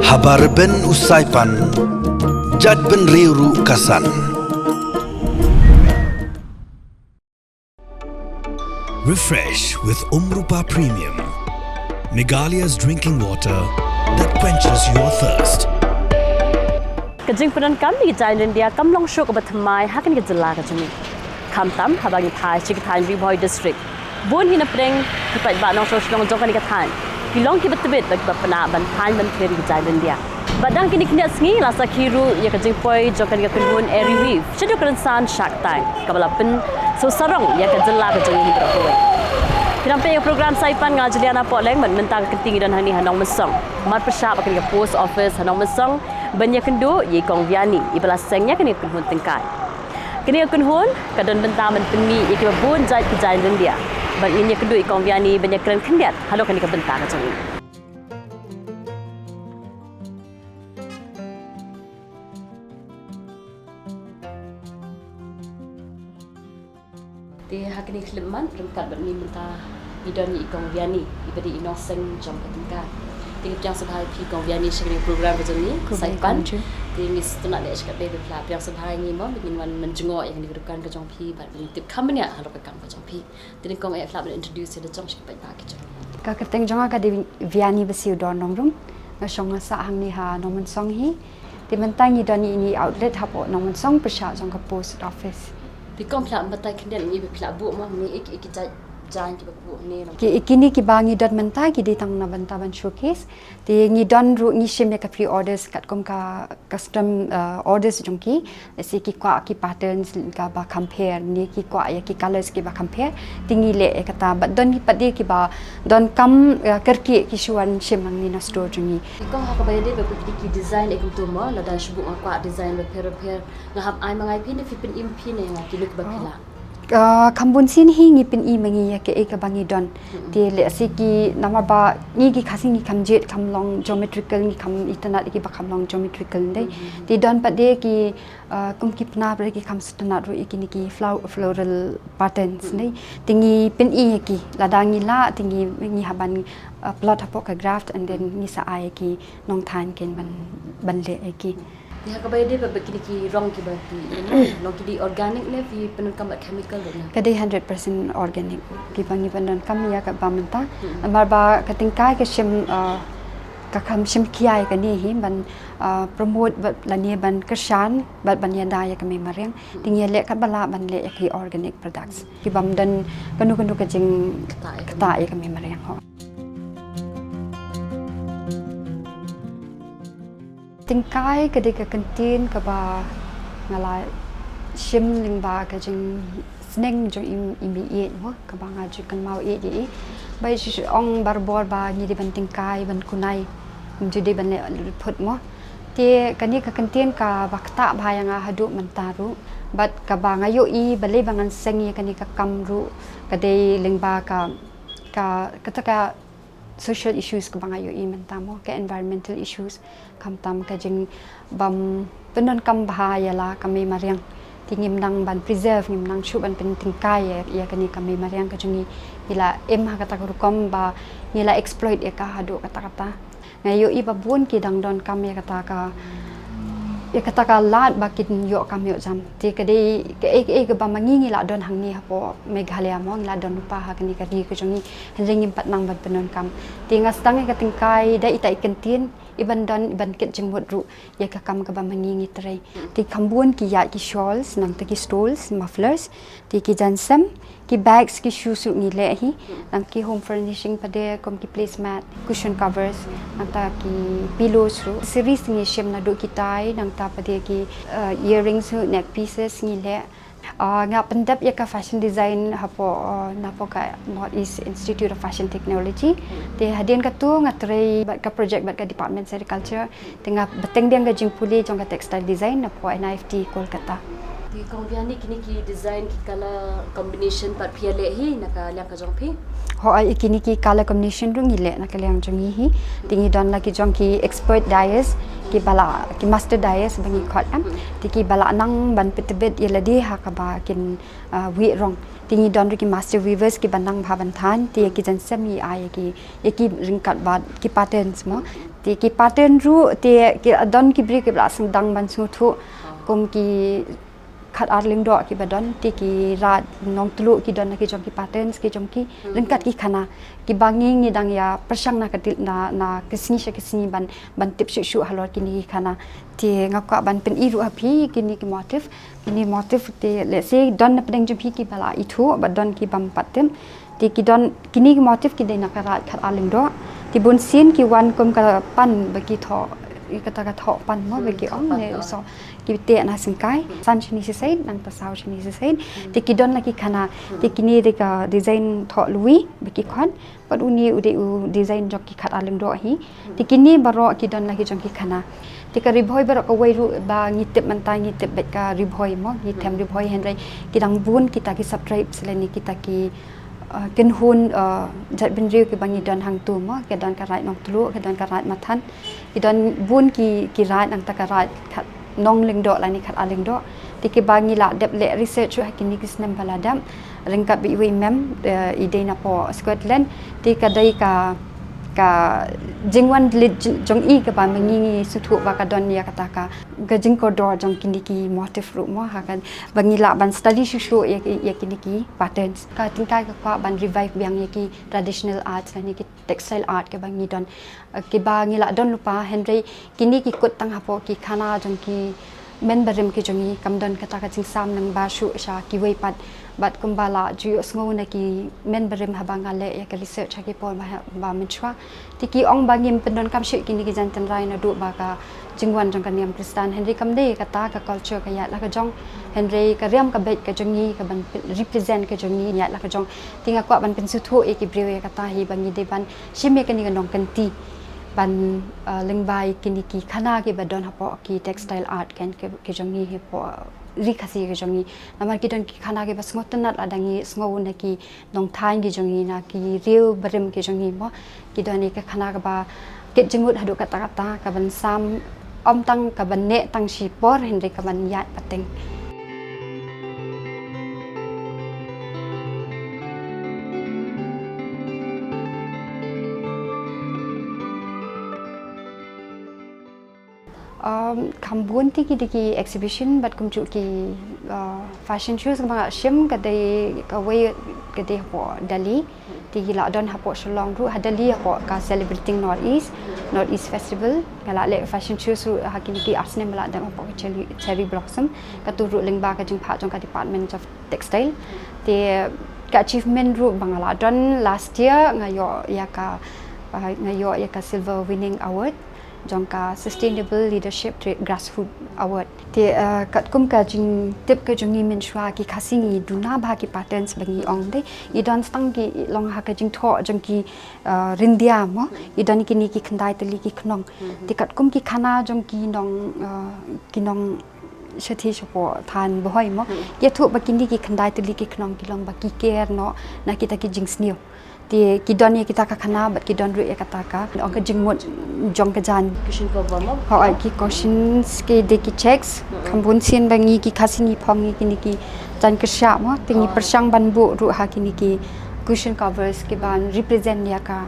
Habar ben usaipan, jad ben riuru kasan. Refresh with Rupa Premium, Meghalaya's drinking water that quenches your thirst. Kajing penan kami jalan Ryndia kam long show kebat mai hakan ke jela kajumi. Kam tam habang thai chikathan Riboy district. Bun hina preng kipat ba nong Ohshrong jongkan ikathan. Kilong ki betebet bagi bapana ban than ban pheri jalan Ryndia. Badang kini kini sengi lasa kiru ya kajing poi jongkan ke kunbun eri weave. Cedo kerensan shark tank. Kabalapen so sarong ya ke jela kajing ni berapa. Penampilan program saipan ngajliana poleng mentang ketinggi dan hani Nongmensong. Mat persap akan ke post office Nongmensong banyak kendu ye kong viani ibalas sengnya kini kunhun Tyngkai. Kini kunhun kadon bentang mentengi ye ke bun jai ke jalan Ryndia. Ban ini kendu kong viani banyak keren kendiat halo kini ke bentang macam ini. Di hak ini keleman rengkat berni mentah idon ikong viani ibadi inoseng jom ke Tyngkai. Di yang sebahai pi kong viani sebagai program macam ni saipan di mis tu nak lek kat baby club yang sebahai ni mau bikin wan menjengok yang digunakan ke jong pi bat tip kamen ya halo ke kam ke jong pi. Di kong e club introduce the jong sebagai pak ke jong. Ka keteng jong ka di viani besi don nongrum na song sa hang ni ha Nongmensong hi. Di mentang idon ini outlet hapo Nongmensong persya jong ke post office. Di kong club batai kendian ni club bu mah ni ik jalan ki bu ni. Kini ki bangi don mentai ki di tang na bantaban showcase di ngi don ru ngi shim ka pre orders kat kom ka custom orders jong ki si ki kwa ki patterns ka ba compare ni ki kwa ya ki colors ki ba compare tingi le kata ba don ki padi ki ba don kam kerki ki shuan shim ang ni na store jong ni kong ha ka ba de ba ki design e tu mo la dan shubu kwa design repair ngahap ai mangai pi ni fipin impi ne ki luk ba pila kambun sin hi ngi pin i mangi ya ke e ka bangi don ti le si ki namar ba ni ki khasing ni kamjet kamlong geometrical ni kam Itynnat ki ba kamlong geometrical ndai ti don pa de ki kum ki pna bre ki kam Itynnat ru ki ni ki floral patterns ndai tingi pin i ki ladangi la tingi ngi haban plot hapo ka graft and then ni sa ai ki nong than ken ban le ki ya ka bayar dia begini ki rong ki berarti long ki di organic le vi penukam chemical na kadai 100% organic ki bangi panon kam ya ka bamenta amar ba ka Tyngkai ka shim ka kam shim kiai ka ni hi ban promote la ni ban kashan ban ya da ya ka me mariang tingi le ka bala ban le ki organic products ki bam dan kanu ka jing kata ya ka me mariang ho Tyngkai ka di ka kantin ka ba ngala shim ling ba ka jing sneng jo imi e mo ka ba nga ju kan mau e di ba shi ong barbor ba ni di ban Tyngkai ban kunai ju di ban le put mo ti ka ni ka kantin ka ba kta ba yang hadu mantaru bat ka ba nga yo i ba le bangan sengi ka ni ka kamru ka de ling ba ka ka social issues ka bangayo mentamo ka environmental issues kamtam ka jing bam penon kam bahaya la kami mariang tingim nang ban preserve ngim nang chu ban pen Tyngkai ya kani kami mariang ka jungi ila em ha kata rukom ba ila exploit ya ka hadu kata ngayo i babun ki dang don kami kata ka lat bakin yo kami yo jam ti ka de ke ba mangingi la don hang ni hapo Meghalaya mo la don pa ha kani ka di ka jungi ringim pat nang ban penon kam ti ngas tang ka Tyngkai da ita ikentin iban ket jengmut ru ya ka kam ka ba mangingi trai ti kambun ki ya ki shawls nang ta ki stoles mufflers ti ki Jaiñsem ki bags ki shoes ni le hi nang ki home furnishing pa de kom ki placemat cushion covers nang ta ki pillows ru series ni shem na do ki tai nang ta pa de ki earrings neck pieces ni le nga pendap ya ka fashion design hapo napo ka Northeast Institute of Fashion Technology te hadian ka tu ngatrai ka project bat ka department agriculture tengah beteng dia ngajing puli jong ka textile design napo NIFT Kolkata Di kemudian ni kini ki design ki color combination pat piale hi naka liang ka jong pi. Ho ai kini ki color combination ru ngile na kaliang jongi hi tingi don lagi jong ki expert dyers ki bala ki master dyers bangi khot am ti ki bala nang ban pitbet yeladi ha ka ba kin wi rong tingi don ru ki master weavers ki banang bhavan than ti ki Jaiñsem mi ai ki ringkat ba ki patterns mo ti ki pattern ru ti ki don ki bri ki bla sang dang ban su thu kum ki khat arling do ki badon ti ki rat nong tulu ki don ki jom ki patterns ki jom ki ringkat ki khana ki bangi ni dang ya persang na katil na kisni ban tip shu halor ki ni khana ti ngakwa ban pen iru api ki ni ki motif ti let's say don na pedeng jom ki bala itu badon ki bam patem ti ki don kini ki motif ki de na karat khat arling do ti bun sin ki wan kum ka pan bagi tho kata tho pan mo bagi ong ne so ki te na Tyngkai san chini se nang pasau chini se ti ki don lagi khana ti kini de ka design tho lui bagi khon pat uni ude u design jok ki khat aling do hi ti kini baro ki don lagi jong ki khana ti ka ribhoi baro ka wai ru ba ngitep mantai ngitep bet ka ribhoi mo ngitem ribhoi hen rai ki dang bun kita ki subscribe seleni kita ki ken hun jat bin riu ki bangi don hang tu mo ke don ka rai nok tulu ke don ka rai mathan ki don bun ki rai nang ta ka rai khat nong ling do la ni khat aling do ti ki bangi la dep le research ha kini ki snem baladam ringkat bi wi mem ide na po Scotland ti ka dai ka jingwan jong i ka ba mangi su thu ba ka don ya kata ka ga jing ko do jong kini ki motif ru mo ha kan bangi la ban study shu ya kini ki patterns ka Tyngkai ka kwa ban revive yang ya ki traditional arts ni ki textile art ke bangi don ki bangi la don lupa henry kini ki kut tang hapo ki khana jong ki men barim ki jongi kam don kata ka Jaiñsem nang ba shu sha ki wei pat bat kumbala ju sngo na ki men barim habanga le ya ka research ha ki pol ba minchwa ti ki ong bangim pendon kam shi kini ki jan tan rai na du ba ka jingwan jong ka niam kristan henry kam de kata ka culture ka ya la ka jong henry ka riam ka bet ka jongi ka ban represent ka jongi ya la ka jong tinga kwa ban pen su thu e ki brewe kata hi bangi de ban shime ka ni ka nong kan ti ban lingbai kini ki khana ki badon hapo ki textile art kan ke jongi he po rikhasi ke jongi namar ki don ki khana ke bas ngotanat adangi sngo na ki nong thain ki jongi na ki riu barim ke jongi mo ki don ni ka khana ka ba ke jingut hadu kata kata ka ban sam om tang ka ban ne tang shi por henry ka ban yat pateng kambun ti ki exhibition bat kum chu ki fashion shows ma shim ka dei ka wei ka dei po Delhi ti la don ha po Ohshrong ru ha Delhi po ka celebrating North East festival kala le fashion shows ru ha ki arts ne mala da po cherry blossom ka tu ru ling ba ka jing pha jong ka department of textile ti ka achievement ru bangala don last year ngayo ya ka silver winning award jongka sustainable leadership grassroots award te kat kum ka jing tip ka jongi min shwa ki khasingi duna ba ki patterns bangi ong de I don stang ki long ha ka jing tho jong ki Ryndia mo I don ki ni ki khandai tali ki khnong te kat kum ki khana jong ki nong shathi shapo than bohoi mo ye thu ba ki ni ki khandai tali ki khnong ki long ba ki care no na kita ki jing snio ti ki don ye kita ka khana bat ki don ru ye kata ka ong ka jingmot jong ka jan Cushion cover mo. ho ai ki questions ke de ki checks kambun sin bangi ki khasini phongi ki ni ki jan ka sha mo tingi persang ban bu ru ha ki ni ki cushion covers ke ban represent ya ka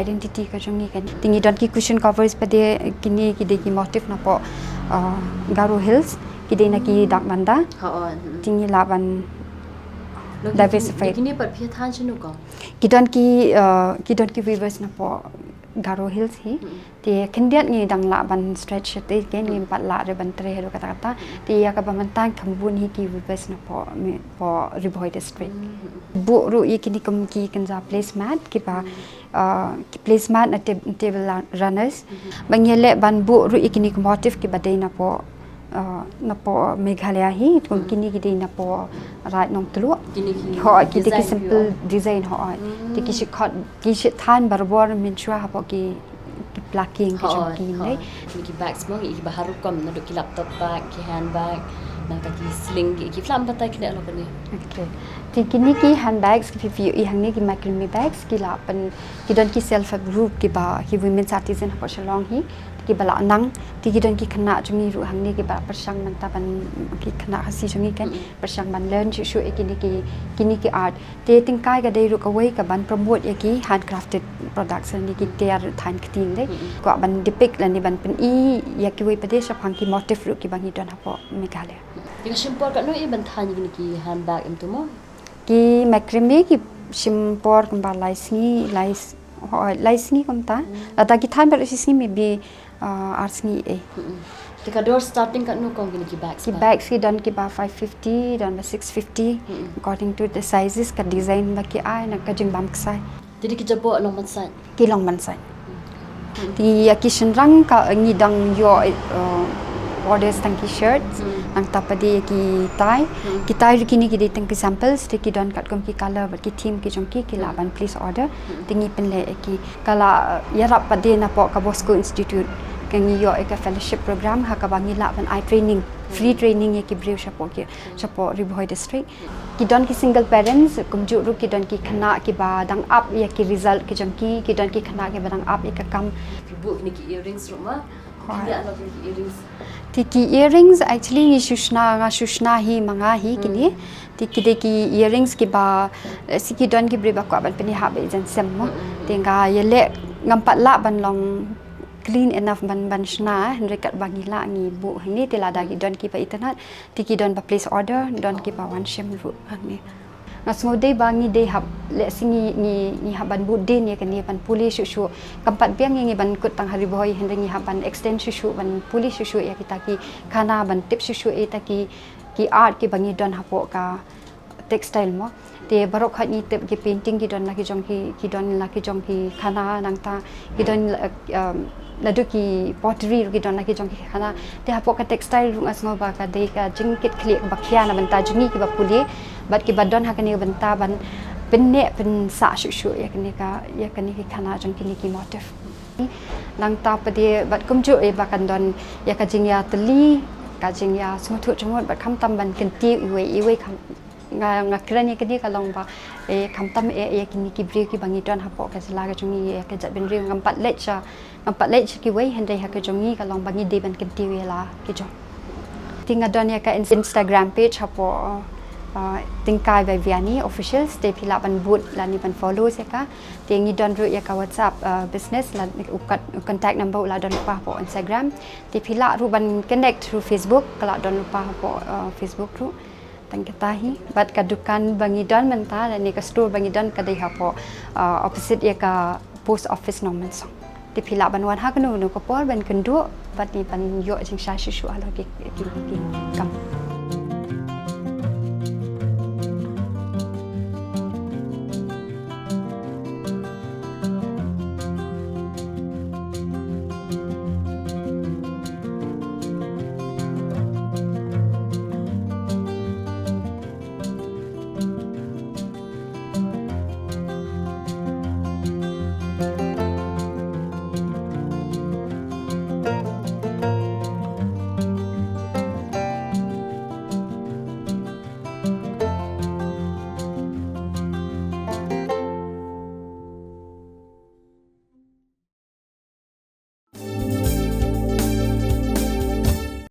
identity ka jongi kan tingi don ki cushion covers pa de ki ni ki de ki motif na po Garo Hills ki de na ki dak manda tingi laban diversified kini pat phia than chinu ko kidon ki weavers na po Garo Hills hi ti kendiat ni dang la ban stretch te ken ni pat la re ban tre kata kata ti ya ka bamantang khambun hi ki weavers na po Ribhoi district bu ru i kini kum ki kanza placemat ki ba ki placemat na table runners bangele ban bu ru i kini motif ki badai na po Meghalaya hi kum kini ki na po right nong tulu ho ki ki simple design ho ti ki khot ki than barbor min chwa ha po ki plucking ki ki bags mo ki baharu kom na do ki laptop bag ki handbag Nah kaki sling ki flam patai kena lo kene. Okay. Thì kini ki handbags ki view i hangni ki macrame bags ki la pen ki don ki self group ki ba ki women's artisan ha Ohshrong hi ki bala nang ti ki don ki khana chungi ru hangni ki ba persang man ta ban ki khana hasi chungi kan persang ban learn chu kini ki art te Tyngkai ka dei ru ka wei ka ban promote ya ki handcrafted products ni ki tiar than ktin de ko ban depict la ni ban pen I ya ki wei pade sha phang ki motif ru ki bang hi don ha po Meghalaya. Jika simpor kat no I ban than ki handbag em tu mo. Ki macrame ki simpor kamba laisngi komta ata ki than ber sisngi maybe arsngi e Jika door starting kat no kong ki bags. ki bags ki don ki ba 550 don ba 650 according to the sizes ka design ba ki ai na ka jing bam ksai Jadi kita bawa long mansan. ki long man sai ti ki shenrang ka ngi dang yo borders tang ki shirts ang tapadi ki tai kini ki ditang ki samples te ki don kat kom ki color but ki theme ki jong ki laban please order tingi penle ki kala yarap pade na po ka Bosco Institute kangi yo eka fellowship program ha ka bangi laban I training free training ye ki brew chapo Ribhoi district ki don ki single parents kumju ru ki don ki khana ki ba dang up ye ki result ki jong ki don ki khana ki ba dang up ye ka kam Ibu ni ki earrings rumah. Tidak lo ki earrings. Tiki earrings actually ni shushna hi manga hi kini tiki earrings ki ba siki don ki briba ko ban pani ha be Jaiñsem mo tinga yele ngampat la ban long clean enough ban shna henrekat bangila ngi bu ni tilada ki don ki ba Itynnat tiki don ba place order don ki ba one shim ru ni ngasmo dei bangi dei hab le singi ni haban budin ya kani ban puli shu kampat biang ngi ban kut tang hari boy hendengi haban extend shu ban puli shu ya kita ki khana ban tip shu e ta ki art ki bangi don hapo ka textile mo te barok khat ni tip ki painting ki don la ki jong ki khana nang ta ki don ladu ki pottery ki don la ki jong ki khana te hapo ka textile rungas ngo ba ka dei ka jingkit kli ba khia na ban ta jungi ki ba puli bat ki badon ha kani banta ban penne pen sa shu ya kani ki khana jong kini ki motif nang ta pade bat kumju e ba kan don ya ka jingya tli ka jingya smuthu chumot bat kham tam ban kenti iwe kham nga krani kini ka long ba e kham tam e kini ki bri ki bangi don ha po ka sala ka jungi ya ka jat ben ri ngampat lech ki wei hende ha ka jungi ka long bangi de ban kenti we la ki jong tinga don ya ka Instagram page ha po Tyngkai by Vianney official stay pila ban boot la ni ban follow se ka te ngi don ru ya ka WhatsApp business la contact number la don pa po Instagram te pila ru ban connect through Facebook kala don pa po Facebook ru tang katahi bat ka dukan bangi don menta la ni ka store bangi don ka dei ha po opposite ya ka post office Nongmensong te pila ban wan ha kanu no ko por ban kendu bat ni ban yo jing sha shu ala ki kam